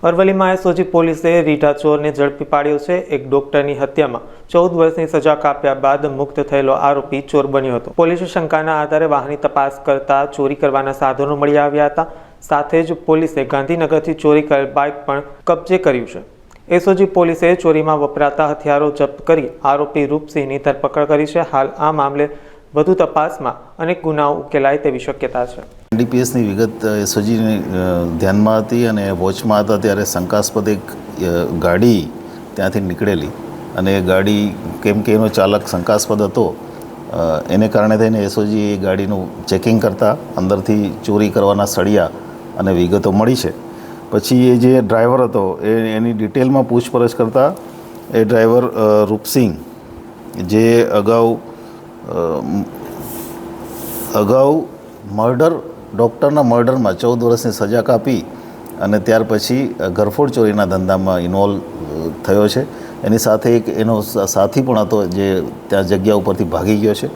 અરવલ્લીમાં SOG પોલીસે રીઢા ચોરને ઝડપી પાડ્યો છે। એક ડોક્ટરની હત્યામાં 14 વર્ષની સજા કાપ્યા બાદ મુક્ત થયેલો આરોપી ચોર બન્યો હતો। પોલીસે શંકાના આધારે વાહનની તપાસ કરતા ચોરી કરવાના સાધનો મળી આવ્યા હતા। સાથે જ પોલીસે ગાંધીનગરથી ચોરી કરેલ બાઇક પણ કબજે કર્યું છે। એસઓજી પોલીસે ચોરીમાં વપરાતા હથિયારો જપ્ત કરી આરોપી રૂપસિંહની ધરપકડ કરી છે। હાલ આ મામલે વધુ તપાસમાં અનેક ગુનાઓ ઉકેલાય તેવી શક્યતા છે। એનડીપીએસની વિગત એસઓજીની ધ્યાનમાં હતી અને વોચમાં હતા ત્યારે શંકાસ્પદ એક ગાડી ત્યાંથી નીકળેલી અને એ ગાડી કેમ કે એનો ચાલક શંકાસ્પદ હતો એને કારણે થઈને એસઓજી એ ગાડીનું ચેકિંગ કરતા અંદરથી ચોરી કરવાના સળિયા અને વિગતો મળી છે। પછી એ જે ડ્રાઈવર હતો એની ડિટેલમાં પૂછપરછ કરતાં એ ડ્રાઈવર રૂપસિંહ જે અગાઉ ડૉક્ટરના મર્ડરમાં 14 વર્ષની સજા કાપી અને ત્યાર પછી ઘરફોડ ચોરીના ધંધામાં ઇન્વોલ્વ થયો છે। એની સાથે એક એનો સાથી પણ હતો જે ત્યાં જગ્યા ઉપરથી ભાગી ગયો છે।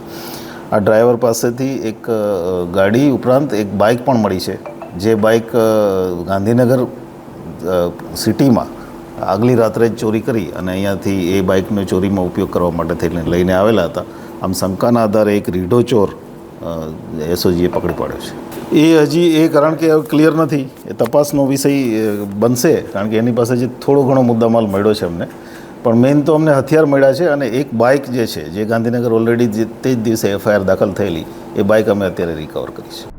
આ ડ્રાઈવર પાસેથી એક ગાડી ઉપરાંત એક બાઇક પણ મળી છે, જે બાઇક ગાંધીનગર સિટીમાં આગલી રાત્રે જ ચોરી કરી અને અહીંયાથી એ બાઇકનો ચોરીમાં ઉપયોગ કરવા માટે થઈને લઈને આવેલા હતા। આમ શંકાના આધારે એક રીઢો ચોર એસઓજીએ પકડી પાડ્યો છે। એ હજી એ કારણ કે ક્લિયર નથી, એ તપાસનો વિષય બનશે, કારણ કે એની પાસે જે થોડો ઘણો મુદ્દામાલ મળ્યો છે અમને, પણ મેઇન તો અમને હથિયાર મળ્યા છે અને એક બાઇક જે છે જે ગાંધીનગર ઓલરેડી તે જ દિવસે એફઆઈઆર દાખલ થયેલી એ બાઇક અમે અત્યારે રિકવર કરી છે।